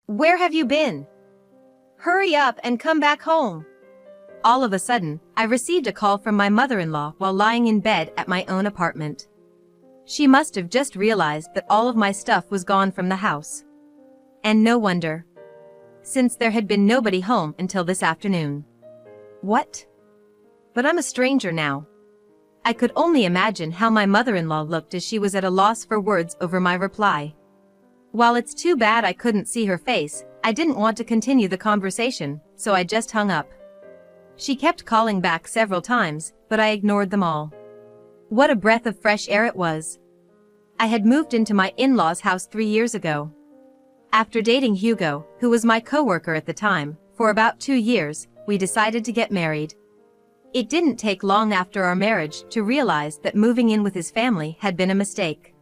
Where have you been? Hurry up and come back home. All of a sudden, I received a call from my mother-in-law while lying in bed at my own apartment. She must have just realized that all of my stuff was gone from the house. And no wonder, since there had been nobody home until this afternoon. What? But I'm a stranger now. I could only imagine how my mother-in-law looked as she was at a loss for words over my reply. While it's too bad I couldn't see her face, I didn't want to continue the conversation, so I just hung up. She kept calling back several times, but I ignored them all. What a breath of fresh air it was. I had moved into my in-laws' house 3 years ago. After dating Hugo, who was my coworker at the time, for about 2 years, we decided to get married. It didn't take long after our marriage to realize that moving in with his family had been a mistake.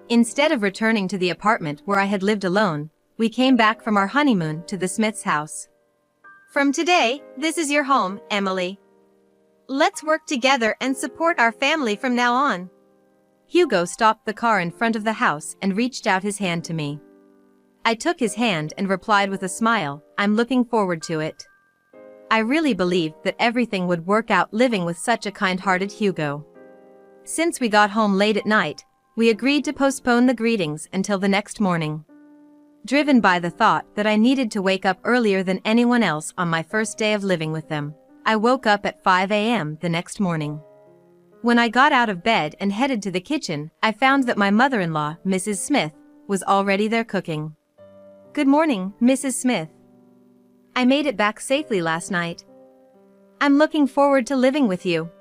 Instead of returning to the apartment where I had lived alone, we came back from our honeymoon to the Smiths' house. From today, this is your home, Emily. Let's work together and support our family from now on. Hugo stopped the car in front of the house and reached out his hand to me. I took his hand and replied with a smile, "I'm looking forward to it." I really believed that everything would work out living with such a kind-hearted Hugo. Since we got home late at night, we agreed to postpone the greetings until the next morning. Driven by the thought that I needed to wake up earlier than anyone else on my first day of living with them, I woke up at 5 a.m. the next morning. When I got out of bed and headed to the kitchen, I found that my mother-in-law, Mrs. Smith, was already there cooking. "Good morning, Mrs. Smith. I made it back safely last night. I'm looking forward to living with you."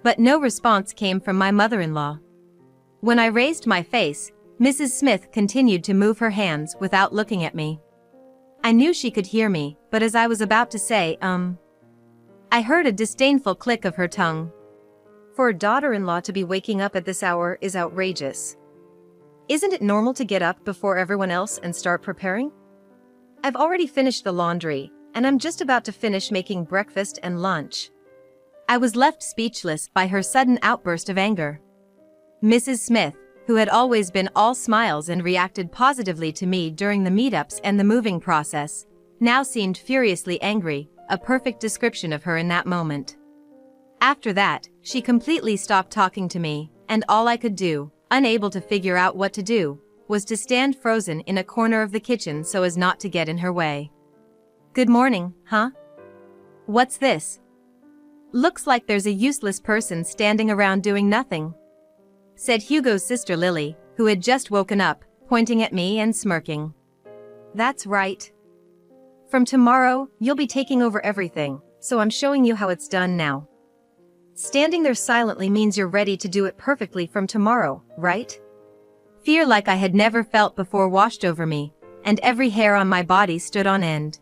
But no response came from my mother-in-law. When I raised my face, Mrs. Smith continued to move her hands without looking at me. I knew she could hear me, but as I was about to say, I heard a disdainful click of her tongue. For a daughter-in-law to be waking up at this hour is outrageous. Isn't it normal to get up before everyone else and start preparing? I've already finished the laundry, and I'm just about to finish making breakfast and lunch. I was left speechless by her sudden outburst of anger. Mrs. Smith, who had always been all smiles and reacted positively to me during the meetups and the moving process, now seemed furiously angry, a perfect description of her in that moment. After that, she completely stopped talking to me, and all I could do, unable to figure out what to do, was to stand frozen in a corner of the kitchen so as not to get in her way. "Good morning, huh? What's this? Looks like there's a useless person standing around doing nothing," said Hugo's sister Lily, who had just woken up, pointing at me and smirking. "That's right. From tomorrow, you'll be taking over everything, so I'm showing you how it's done now. Standing there silently means you're ready to do it perfectly from tomorrow, right?" Fear like I had never felt before washed over me, and every hair on my body stood on end.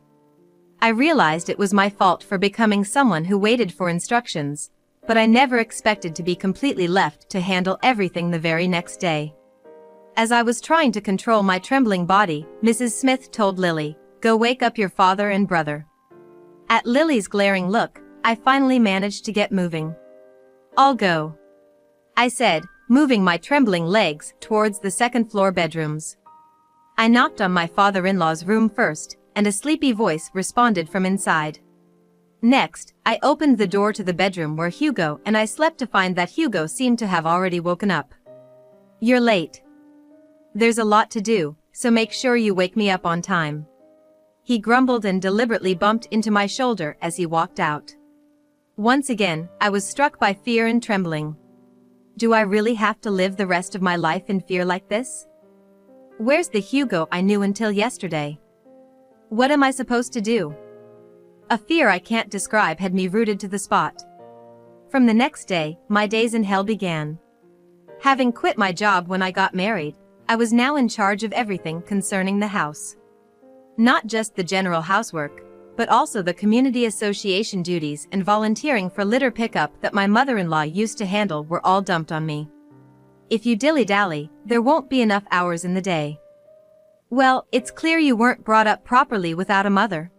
I realized it was my fault for becoming someone who waited for instructions, but I never expected to be completely left to handle everything the very next day. As I was trying to control my trembling body, Mrs. Smith told Lily, "Go wake up your father and brother." At Lily's glaring look, I finally managed to get moving. "I'll go," I said, moving my trembling legs towards the second-floor bedrooms. I knocked on my father-in-law's room first, and a sleepy voice responded from inside. Next, I opened the door to the bedroom where Hugo and I slept to find that Hugo seemed to have already woken up. "You're late. There's a lot to do, so make sure you wake me up on time," he grumbled and deliberately bumped into my shoulder as he walked out. Once again, I was struck by fear and trembling. Do I really have to live the rest of my life in fear like this? Where's the Hugo I knew until yesterday? What am I supposed to do? A fear I can't describe had me rooted to the spot. From the next day, my days in hell began. Having quit my job when I got married, I was now in charge of everything concerning the house. Not just the general housework, but also the community association duties and volunteering for litter pickup that my mother-in-law used to handle were all dumped on me. If you dilly-dally, there won't be enough hours in the day. "Well, it's clear you weren't brought up properly without a mother,"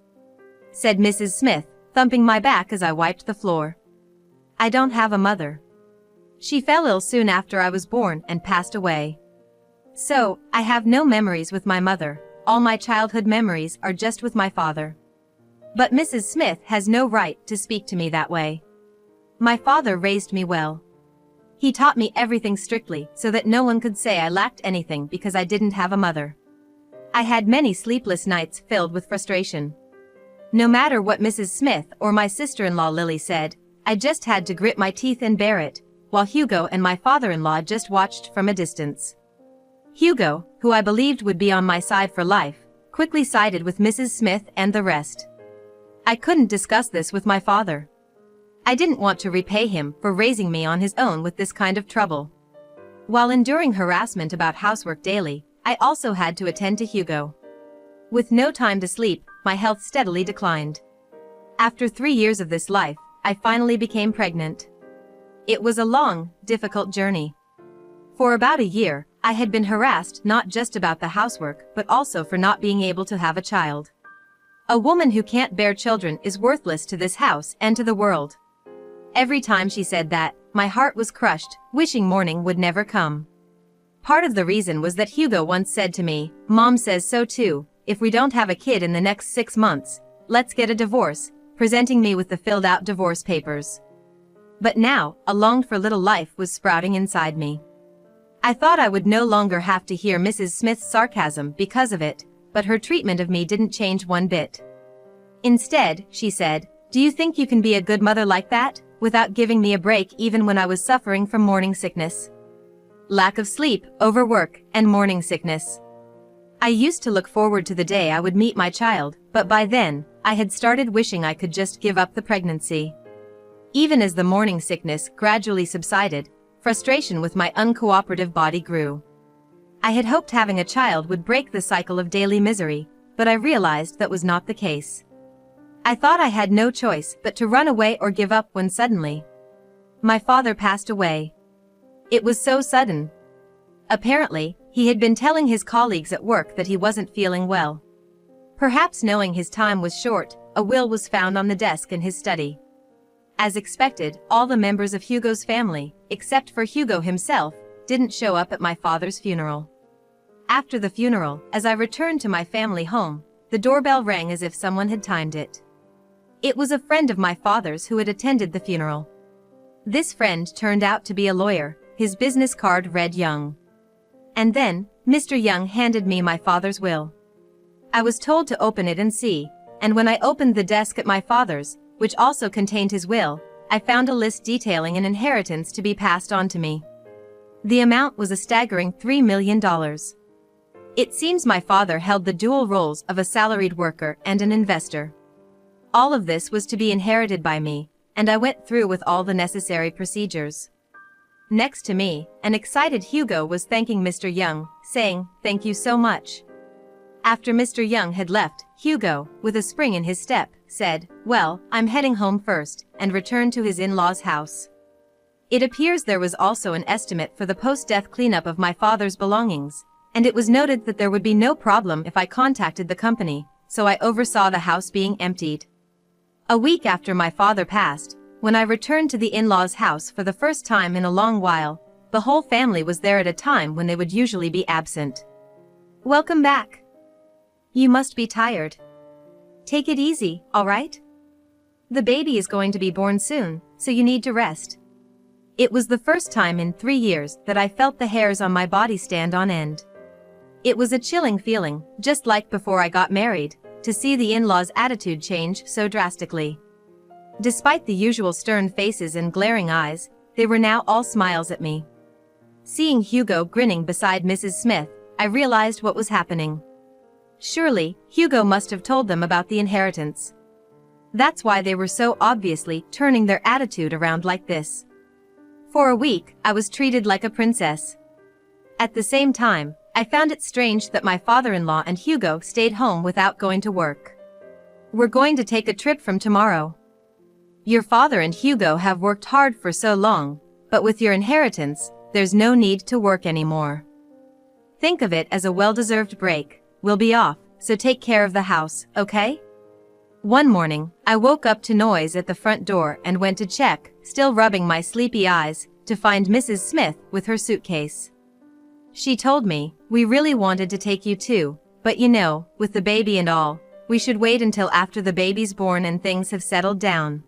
said Mrs. Smith, thumping my back as I wiped the floor. "I don't have a mother. She fell ill soon after I was born and passed away. So, I have no memories with my mother, all my childhood memories are just with my father. But Mrs. Smith has no right to speak to me that way. My father raised me well. He taught me everything strictly so that no one could say I lacked anything because I didn't have a mother. I had many sleepless nights filled with frustration. No matter what Mrs. Smith or my sister-in-law Lily said, I just had to grit my teeth and bear it, while Hugo and my father-in-law just watched from a distance. Hugo, who I believed would be on my side for life, quickly sided with Mrs. Smith and the rest. I couldn't discuss this with my father. I didn't want to repay him for raising me on his own with this kind of trouble. While enduring harassment about housework daily, I also had to attend to Hugo. With no time to sleep, my health steadily declined. After 3 years of this life, I finally became pregnant. It was a long, difficult journey. For about a year, I had been harassed not just about the housework but also for not being able to have a child. A woman who can't bear children is worthless to this house and to the world. Every time she said that, my heart was crushed, wishing morning would never come. Part of the reason was that Hugo once said to me, "Mom says so too, if we don't have a kid in the next 6 months, let's get a divorce," presenting me with the filled-out divorce papers. But now, a longed-for little life was sprouting inside me. I thought I would no longer have to hear Mrs. Smith's sarcasm because of it, but her treatment of me didn't change one bit. Instead, she said, "Do you think you can be a good mother like that, without giving me a break even when I was suffering from morning sickness?" Lack of sleep, overwork, and morning sickness. I used to look forward to the day I would meet my child, but by then, I had started wishing I could just give up the pregnancy. Even as the morning sickness gradually subsided, frustration with my uncooperative body grew. I had hoped having a child would break the cycle of daily misery, but I realized that was not the case. I thought I had no choice but to run away or give up when suddenly my father passed away. It was so sudden. Apparently, he had been telling his colleagues at work that he wasn't feeling well. Perhaps knowing his time was short, a will was found on the desk in his study. As expected, all the members of Hugo's family, except for Hugo himself, didn't show up at my father's funeral. After the funeral, as I returned to my family home, the doorbell rang as if someone had timed it. It was a friend of my father's who had attended the funeral. This friend turned out to be a lawyer. His business card read Young. And then, Mr. Young handed me my father's will. I was told to open it and see, and when I opened the desk at my father's, which also contained his will, I found a list detailing an inheritance to be passed on to me. The amount was a staggering $3 million. It seems my father held the dual roles of a salaried worker and an investor. All of this was to be inherited by me, and I went through with all the necessary procedures. Next to me, an excited Hugo was thanking Mr. Young, saying, "Thank you so much." After Mr. Young had left, Hugo, with a spring in his step, said, "Well, I'm heading home first," and returned to his in-laws' house. It appears there was also an estimate for the post-death cleanup of my father's belongings, and it was noted that there would be no problem if I contacted the company, so I oversaw the house being emptied. A week after my father passed, when I returned to the in-laws' house for the first time in a long while, the whole family was there at a time when they would usually be absent. "Welcome back. You must be tired. Take it easy, all right? The baby is going to be born soon, so you need to rest." It was the first time in 3 years that I felt the hairs on my body stand on end. It was a chilling feeling, just like before I got married, to see the in-laws' attitude change so drastically. Despite the usual stern faces and glaring eyes, they were now all smiles at me. Seeing Hugo grinning beside Mrs. Smith, I realized what was happening. Surely, Hugo must have told them about the inheritance. That's why they were so obviously turning their attitude around like this. For a week, I was treated like a princess. At the same time, I found it strange that my father-in-law and Hugo stayed home without going to work. "We're going to take a trip from tomorrow. Your father and Hugo have worked hard for so long, but with your inheritance, there's no need to work anymore. Think of it as a well-deserved break. We'll be off, so take care of the house, okay?" One morning, I woke up to noise at the front door and went to check, still rubbing my sleepy eyes, to find Mrs. Smith with her suitcase. She told me, "We really wanted to take you too, But you know, with the baby and all, we should wait until after the baby's born and things have settled down.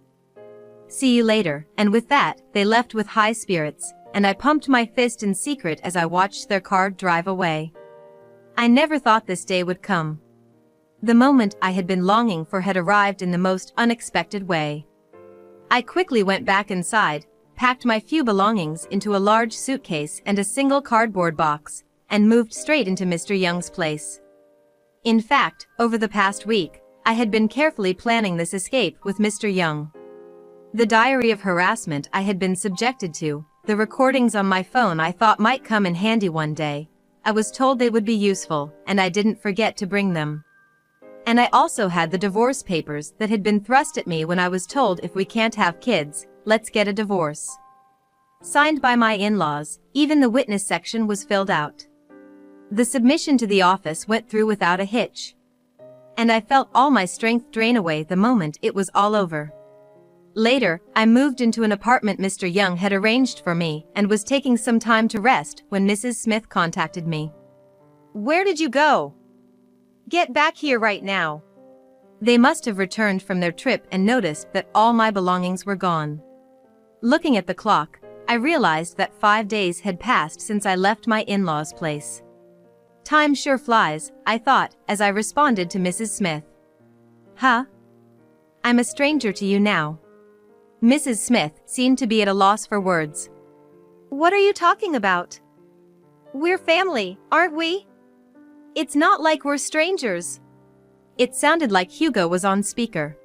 See you later." And with that, they left with high spirits, and I pumped my fist in secret as I watched their car drive away. I never thought this day would come. The moment I had been longing for had arrived in the most unexpected way. I quickly went back inside, packed my few belongings into a large suitcase and a single cardboard box, and moved straight into Mr. Young's place. In fact, over the past week, I had been carefully planning this escape with Mr. Young. The diary of harassment I had been subjected to, the recordings on my phone I thought might come in handy one day. I was told they would be useful, and I didn't forget to bring them. And I also had the divorce papers that had been thrust at me when I was told, "If we can't have kids, let's get a divorce." Signed by my in-laws, even the witness section was filled out. The submission to the office went through without a hitch. And I felt all my strength drain away the moment it was all over. Later, I moved into an apartment Mr. Young had arranged for me and was taking some time to rest when Mrs. Smith contacted me. "Where did you go? Get back here right now." They must have returned from their trip and noticed that all my belongings were gone. Looking at the clock, I realized that 5 days had passed since I left my in-laws' place. "Time sure flies," I thought, as I responded to Mrs. Smith. "Huh? I'm a stranger to you now." Mrs. Smith seemed to be at a loss for words. "What are you talking about? We're family, aren't we? It's not like we're strangers." It sounded like Hugo was on speaker.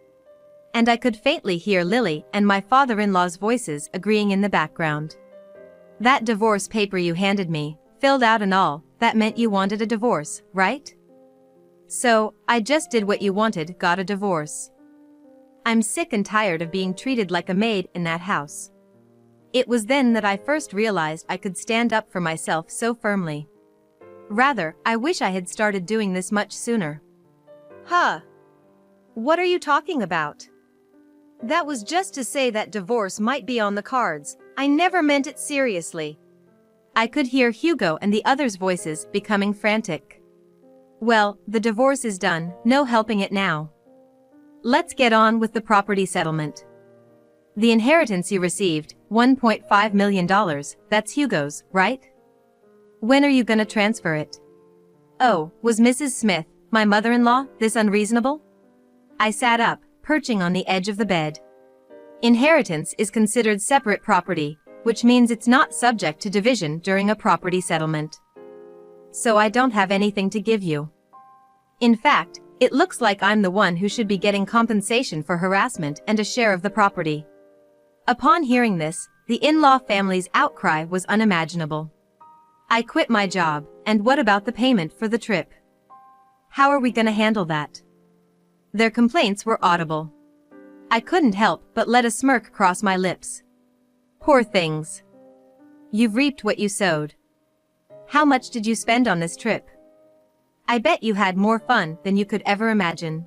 And I could faintly hear Lily and my father-in-law's voices agreeing in the background. "That divorce paper you handed me, filled out and all, that meant you wanted a divorce, right?" "So, I just did what you wanted, got a divorce. I'm sick and tired of being treated like a maid in that house." It was then that I first realized I could stand up for myself so firmly. Rather, I wish I had started doing this much sooner. "Huh? What are you talking about? That was just to say that divorce might be on the cards. I never meant it seriously." I could hear Hugo and the others' voices becoming frantic. "Well, the divorce is done, no helping it now. Let's get on with the property settlement. The inheritance you received, $1.5 million, that's Hugo's, right? When are you gonna transfer it?" "Oh, was Mrs. Smith, my mother-in-law, this unreasonable?" I sat up, perching on the edge of the bed. Inheritance is considered separate property, which means it's not subject to division during a property settlement. So I don't have anything to give you. In fact, it looks like I'm the one who should be getting compensation for harassment and a share of the property. Upon hearing this, the in-law family's outcry was unimaginable. I quit my job, and what about the payment for the trip? How are we gonna handle that? Their complaints were audible. I couldn't help but let a smirk cross my lips. Poor things. You've reaped what you sowed. How much did you spend on this trip? I bet you had more fun than you could ever imagine.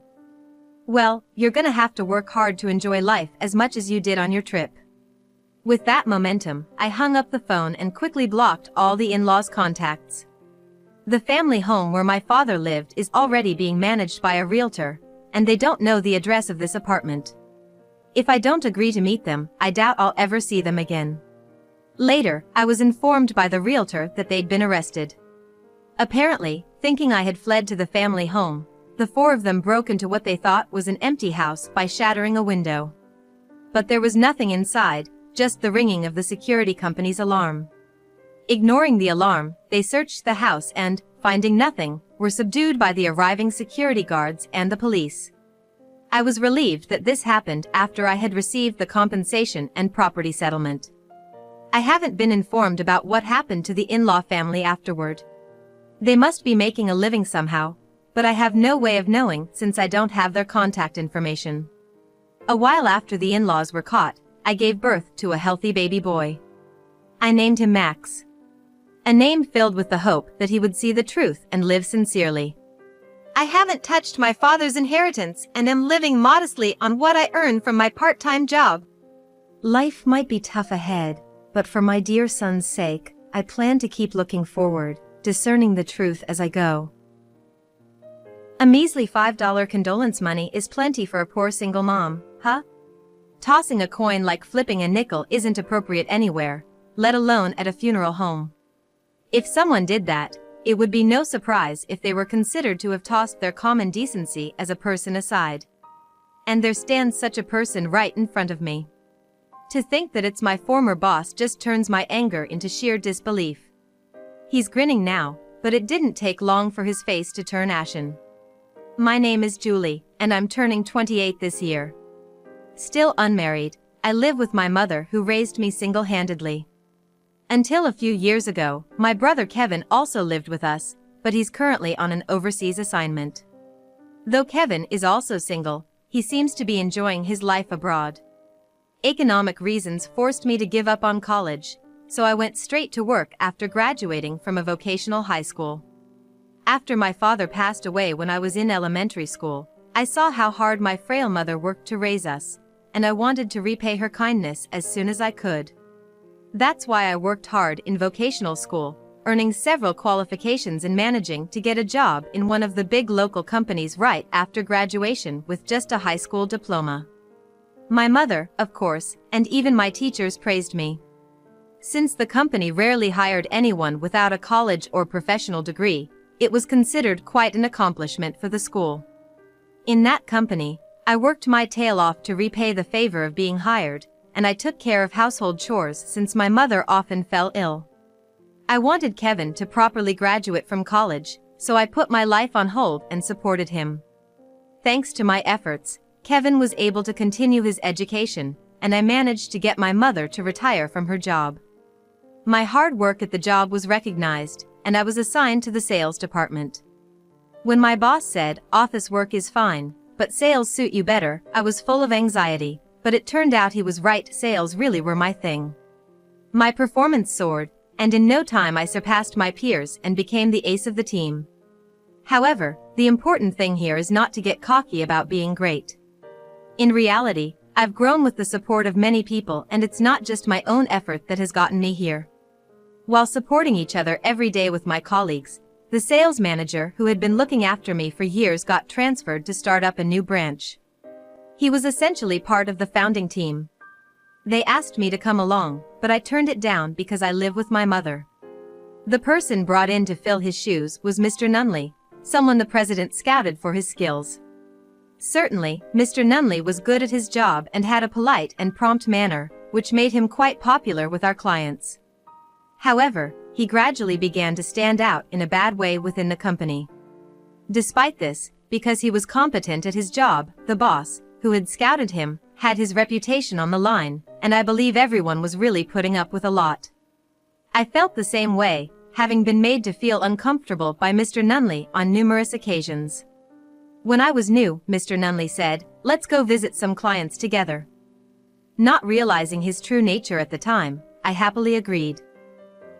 Well, you're gonna have to work hard to enjoy life as much as you did on your trip. With that momentum, I hung up the phone and quickly blocked all the in-laws' contacts. The family home where my father lived is already being managed by a realtor, and they don't know the address of this apartment. If I don't agree to meet them, I doubt I'll ever see them again. Later, I was informed by the realtor that they'd been arrested. Apparently, thinking I had fled to the family home, the four of them broke into what they thought was an empty house by shattering a window. But there was nothing inside, just the ringing of the security company's alarm. Ignoring the alarm, they searched the house and, finding nothing, were subdued by the arriving security guards and the police. I was relieved that this happened after I had received the compensation and property settlement. I haven't been informed about what happened to the in-law family afterward. They must be making a living somehow, but I have no way of knowing since I don't have their contact information. A while after the in-laws were caught, I gave birth to a healthy baby boy. I named him Max. A name filled with the hope that he would see the truth and live sincerely. I haven't touched my father's inheritance and am living modestly on what I earn from my part-time job. Life might be tough ahead, but for my dear son's sake, I plan to keep looking forward, discerning the truth as I go. A measly $5 condolence money is plenty for a poor single mom, huh? Tossing a coin like flipping a nickel isn't appropriate anywhere, let alone at a funeral home. If someone did that, it would be no surprise if they were considered to have tossed their common decency as a person aside. And there stands such a person right in front of me. To think that it's my former boss just turns my anger into sheer disbelief. He's grinning now, but it didn't take long for his face to turn ashen. My name is Julie, and I'm turning 28 this year. Still unmarried, I live with my mother who raised me single-handedly. Until a few years ago, my brother Kevin also lived with us, but he's currently on an overseas assignment. Though Kevin is also single, he seems to be enjoying his life abroad. Economic reasons forced me to give up on college, so I went straight to work after graduating from a vocational high school. After my father passed away when I was in elementary school, I saw how hard my frail mother worked to raise us, and I wanted to repay her kindness as soon as I could. That's why I worked hard in vocational school, earning several qualifications and managing to get a job in one of the big local companies right after graduation with just a high school diploma. My mother, of course, and even my teachers praised me. Since the company rarely hired anyone without a college or professional degree, it was considered quite an accomplishment for the school. In that company, I worked my tail off to repay the favor of being hired, and I took care of household chores since my mother often fell ill. I wanted Kevin to properly graduate from college, so I put my life on hold and supported him. Thanks to my efforts, Kevin was able to continue his education, and I managed to get my mother to retire from her job. My hard work at the job was recognized, and I was assigned to the sales department. When my boss said, "Office work is fine, but sales suit you better," I was full of anxiety, but it turned out he was right, sales really were my thing. My performance soared, and in no time I surpassed my peers and became the ace of the team. However, the important thing here is not to get cocky about being great. In reality, I've grown with the support of many people, and it's not just my own effort that has gotten me here. While supporting each other every day with my colleagues, the sales manager who had been looking after me for years got transferred to start up a new branch. He was essentially part of the founding team. They asked me to come along, but I turned it down because I live with my mother. The person brought in to fill his shoes was Mr. Nunley, someone the president scouted for his skills. Certainly, Mr. Nunley was good at his job and had a polite and prompt manner, which made him quite popular with our clients. However, he gradually began to stand out in a bad way within the company. Despite this, because he was competent at his job, the boss, who had scouted him, had his reputation on the line, and I believe everyone was really putting up with a lot. I felt the same way, having been made to feel uncomfortable by Mr. Nunley on numerous occasions. When I was new, Mr. Nunley said, "Let's go visit some clients together." Not realizing his true nature at the time, I happily agreed.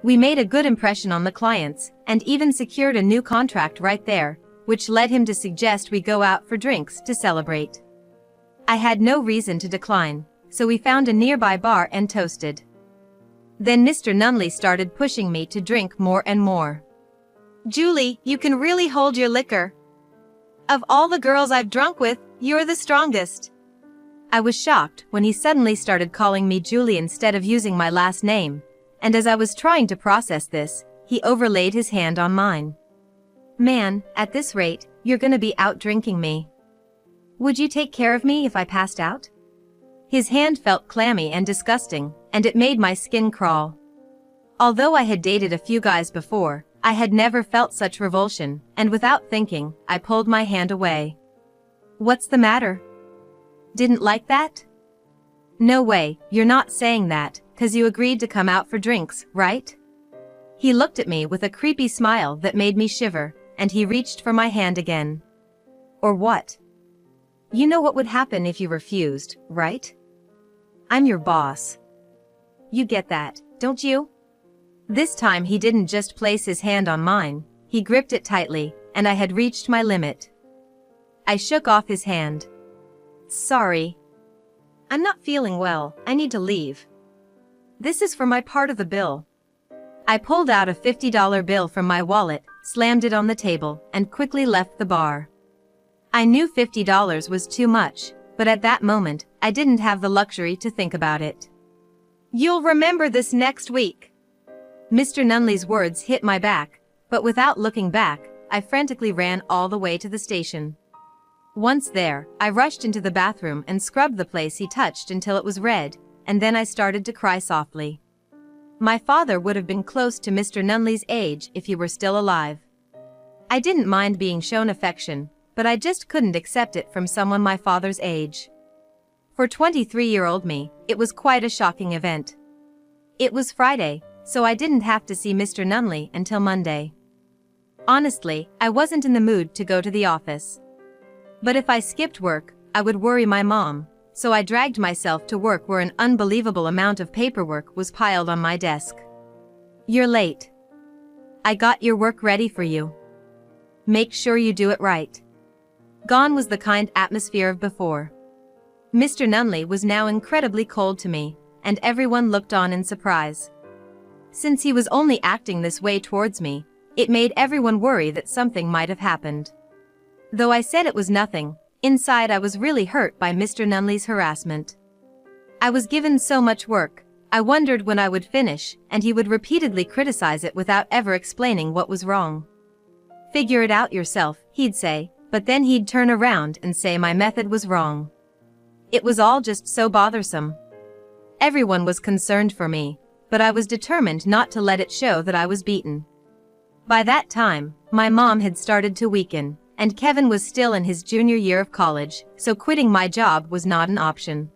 We made a good impression on the clients, and even secured a new contract right there, which led him to suggest we go out for drinks to celebrate. I had no reason to decline, so we found a nearby bar and toasted. Then Mr. Nunley started pushing me to drink more and more. "Julie, you can really hold your liquor. Of all the girls I've drunk with, you're the strongest." I was shocked when he suddenly started calling me Julie instead of using my last name, and as I was trying to process this, he overlaid his hand on mine. "Man, at this rate, you're gonna be out drinking me. Would you take care of me if I passed out?" His hand felt clammy and disgusting, and it made my skin crawl. Although I had dated a few guys before, I had never felt such revulsion, and without thinking, I pulled my hand away. "What's the matter? Didn't like that?" "No way, you're not saying that, 'cause you agreed to come out for drinks, right?" He looked at me with a creepy smile that made me shiver, and he reached for my hand again. "Or what? You know what would happen if you refused, right? I'm your boss. You get that, don't you?" This time he didn't just place his hand on mine, he gripped it tightly, and I had reached my limit. I shook off his hand. "Sorry. I'm not feeling well, I need to leave. This is for my part of the bill." I pulled out a $50 bill from my wallet, slammed it on the table, and quickly left the bar. I knew $50 was too much, but at that moment, I didn't have the luxury to think about it. "You'll remember this next week." Mr. Nunley's words hit my back, but without looking back, I frantically ran all the way to the station. Once there, I rushed into the bathroom and scrubbed the place he touched until it was red, and then I started to cry softly. My father would have been close to Mr. Nunley's age if he were still alive. I didn't mind being shown affection, but I just couldn't accept it from someone my father's age. For 23-year-old me, it was quite a shocking event. It was Friday, so I didn't have to see Mr. Nunley until Monday. Honestly, I wasn't in the mood to go to the office. But if I skipped work, I would worry my mom, so I dragged myself to work where an unbelievable amount of paperwork was piled on my desk. "You're late. I got your work ready for you. Make sure you do it right." Gone was the kind atmosphere of before. Mr. Nunley was now incredibly cold to me, and everyone looked on in surprise. Since he was only acting this way towards me, it made everyone worry that something might have happened. Though I said it was nothing, inside I was really hurt by Mr. Nunley's harassment. I was given so much work, I wondered when I would finish, and he would repeatedly criticize it without ever explaining what was wrong. "Figure it out yourself," he'd say, but then he'd turn around and say my method was wrong. It was all just so bothersome. Everyone was concerned for me, but I was determined not to let it show that I was beaten. By that time, my mom had started to weaken, and Kevin was still in his junior year of college, so quitting my job was not an option.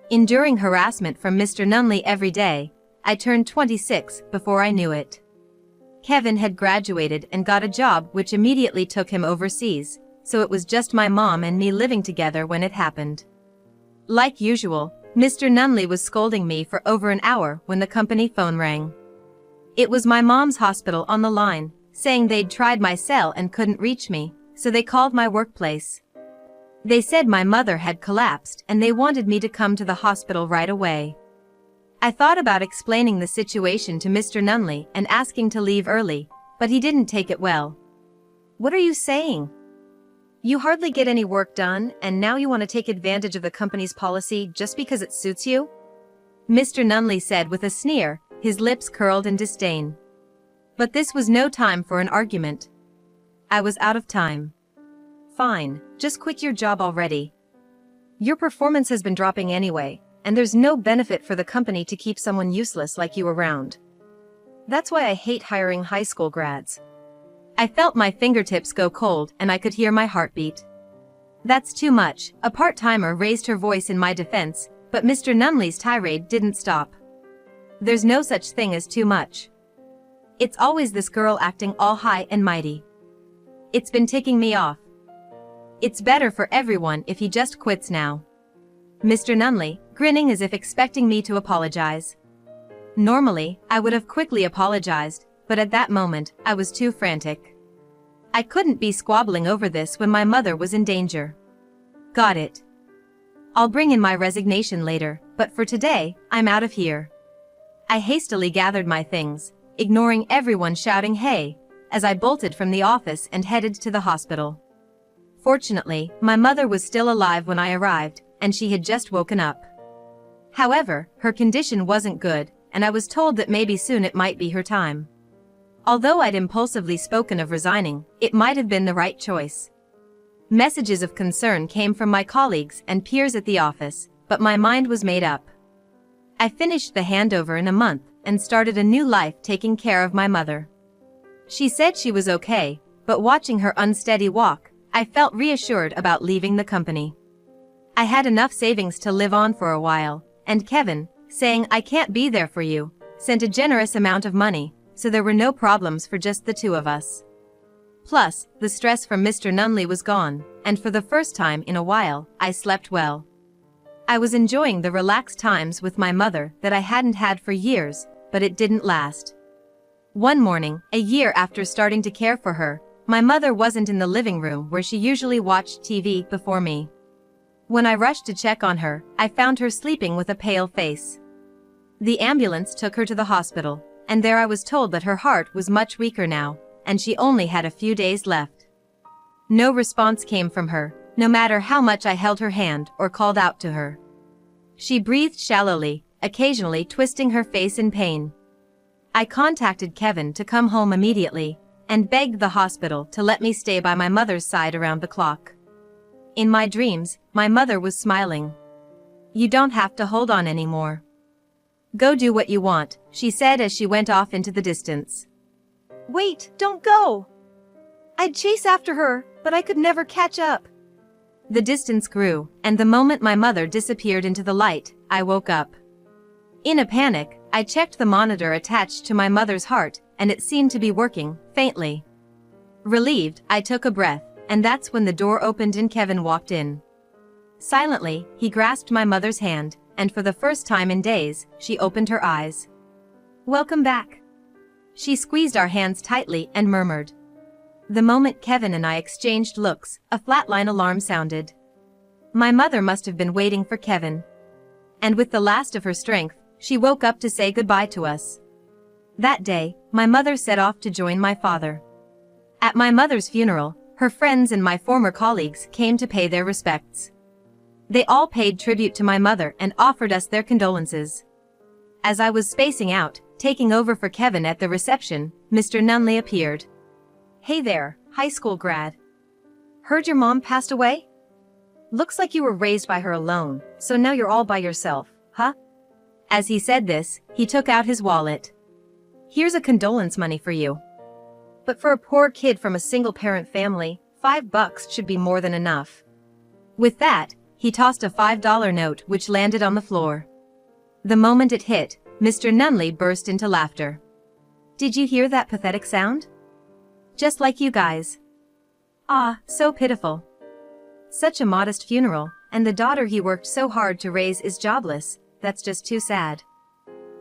Enduring harassment from Mr. Nunley every day, I turned 26 before I knew it. Kevin had graduated and got a job which immediately took him overseas, so it was just my mom and me living together when it happened. Like usual, Mr. Nunley was scolding me for over an hour when the company phone rang. It was my mom's hospital on the line, saying they'd tried my cell and couldn't reach me, so they called my workplace. They said my mother had collapsed and they wanted me to come to the hospital right away. I thought about explaining the situation to Mr. Nunley and asking to leave early, but he didn't take it well. "What are you saying? You hardly get any work done, and now you want to take advantage of the company's policy just because it suits you?" Mr. Nunley said with a sneer, his lips curled in disdain. But this was no time for an argument. I was out of time. "Fine, just quit your job already. Your performance has been dropping anyway, and there's no benefit for the company to keep someone useless like you around. That's why I hate hiring high school grads." I felt my fingertips go cold and I could hear my heartbeat. "That's too much," a part-timer raised her voice in my defense, but Mr. Nunley's tirade didn't stop. "There's no such thing as too much. It's always this girl acting all high and mighty. It's been ticking me off. It's better for everyone if he just quits now." Mr. Nunley, grinning as if expecting me to apologize. Normally, I would have quickly apologized, but at that moment, I was too frantic. I couldn't be squabbling over this when my mother was in danger. "Got it. I'll bring in my resignation later, but for today, I'm out of here." I hastily gathered my things, ignoring everyone shouting "hey," as I bolted from the office and headed to the hospital. Fortunately, my mother was still alive when I arrived, and she had just woken up. However, her condition wasn't good, and I was told that maybe soon it might be her time. Although I'd impulsively spoken of resigning, it might have been the right choice. Messages of concern came from my colleagues and peers at the office, but my mind was made up. I finished the handover in a month and started a new life taking care of my mother. She said she was okay, but watching her unsteady walk, I felt reassured about leaving the company. I had enough savings to live on for a while, and Kevin, saying "I can't be there for you," sent a generous amount of money, so there were no problems for just the two of us. Plus, the stress from Mr. Nunley was gone, and for the first time in a while, I slept well. I was enjoying the relaxed times with my mother that I hadn't had for years, but it didn't last. One morning, a year after starting to care for her, my mother wasn't in the living room where she usually watched TV before me. When I rushed to check on her, I found her sleeping with a pale face. The ambulance took her to the hospital, and there I was told that her heart was much weaker now, and she only had a few days left. No response came from her, no matter how much I held her hand or called out to her. She breathed shallowly, occasionally twisting her face in pain. I contacted Kevin to come home immediately, and begged the hospital to let me stay by my mother's side around the clock. In my dreams, my mother was smiling. "You don't have to hold on anymore. Go do what you want," she said as she went off into the distance. Wait, don't go! I'd chase after her, but I could never catch up. The distance grew, and the moment my mother disappeared into the light, I woke up. In a panic, I checked the monitor attached to my mother's heart, and it seemed to be working, faintly. Relieved, I took a breath, and that's when the door opened and Kevin walked in. Silently, he grasped my mother's hand, and for the first time in days, she opened her eyes. "Welcome back." She squeezed our hands tightly and murmured. The moment Kevin and I exchanged looks, a flatline alarm sounded. My mother must have been waiting for Kevin. And with the last of her strength, she woke up to say goodbye to us. That day, my mother set off to join my father. At my mother's funeral, her friends and my former colleagues came to pay their respects. They all paid tribute to my mother and offered us their condolences. As I was spacing out, taking over for Kevin at the reception, Mr. Nunley appeared. "Hey there, high school grad. Heard your mom passed away? Looks like you were raised by her alone, so now you're all by yourself, huh?" As he said this, he took out his wallet. "Here's a condolence money for you. But for a poor kid from a single-parent family, $5 should be more than enough." With that, he tossed a $5 note which landed on the floor. The moment it hit, Mr. Nunley burst into laughter. "Did you hear that pathetic sound? Just like you guys. Ah, so pitiful. Such a modest funeral, and the daughter he worked so hard to raise is jobless. That's just too sad."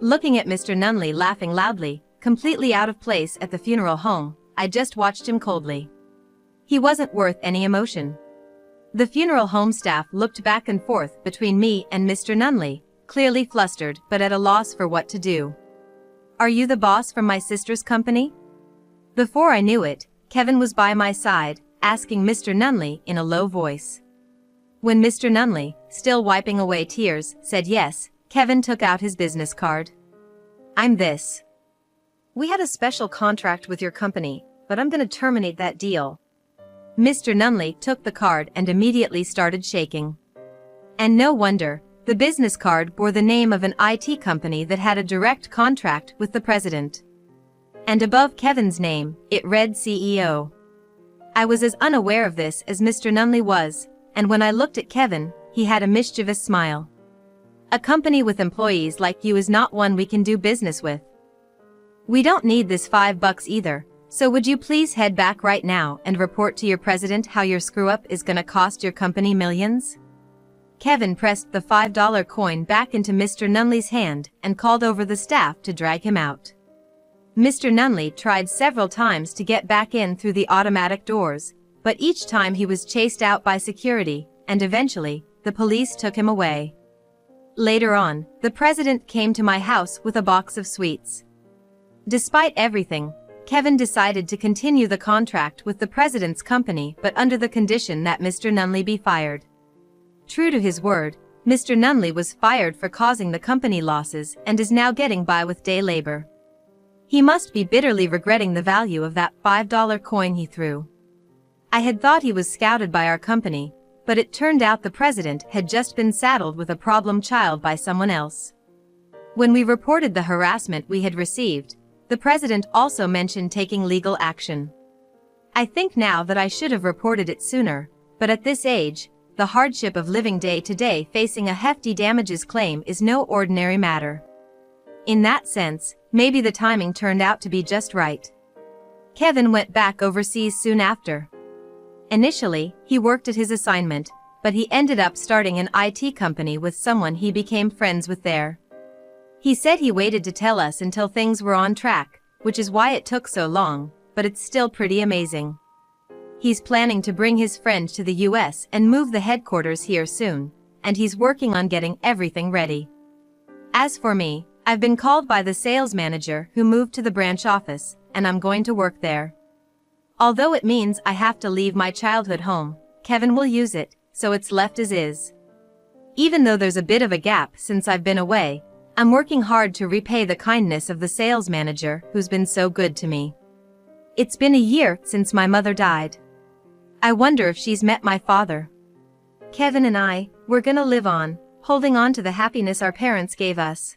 Looking at Mr. Nunley laughing loudly, completely out of place at the funeral home, I just watched him coldly. He wasn't worth any emotion. The funeral home staff looked back and forth between me and Mr. Nunley, clearly flustered but at a loss for what to do. "Are you the boss from my sister's company?" Before I knew it, Kevin was by my side, asking Mr. Nunley in a low voice. When Mr. Nunley, still wiping away tears, said yes, Kevin took out his business card. "I'm this. We had a special contract with your company, but I'm gonna terminate that deal." Mr. Nunley took the card and immediately started shaking. And no wonder, the business card bore the name of an IT company that had a direct contract with the president. And above Kevin's name, it read CEO. I was as unaware of this as Mr. Nunley was, and when I looked at Kevin, he had a mischievous smile. "A company with employees like you is not one we can do business with. We don't need this $5 either, so would you please head back right now and report to your president how your screw-up is gonna cost your company millions?" Kevin pressed the $5 coin back into Mr. Nunley's hand and called over the staff to drag him out. Mr. Nunley tried several times to get back in through the automatic doors, but each time he was chased out by security, and eventually, the police took him away. Later on, the president came to my house with a box of sweets. Despite everything, Kevin decided to continue the contract with the president's company but under the condition that Mr. Nunley be fired. True to his word, Mr. Nunley was fired for causing the company losses and is now getting by with day labor. He must be bitterly regretting the value of that $5 coin he threw. I had thought he was scouted by our company, but it turned out the president had just been saddled with a problem child by someone else. When we reported the harassment we had received, the president also mentioned taking legal action. I think now that I should have reported it sooner, but at this age, the hardship of living day to day facing a hefty damages claim is no ordinary matter. In that sense, maybe the timing turned out to be just right. Kevin went back overseas soon after. Initially, he worked at his assignment, but he ended up starting an IT company with someone he became friends with there. He said he waited to tell us until things were on track, which is why it took so long, but it's still pretty amazing. He's planning to bring his friend to the US and move the headquarters here soon, and he's working on getting everything ready. As for me, I've been called by the sales manager who moved to the branch office, and I'm going to work there. Although it means I have to leave my childhood home, Kevin will use it, so it's left as is. Even though there's a bit of a gap since I've been away, I'm working hard to repay the kindness of the sales manager who's been so good to me. It's been a year since my mother died. I wonder if she's met my father. Kevin and we're gonna live on, holding on to the happiness our parents gave us.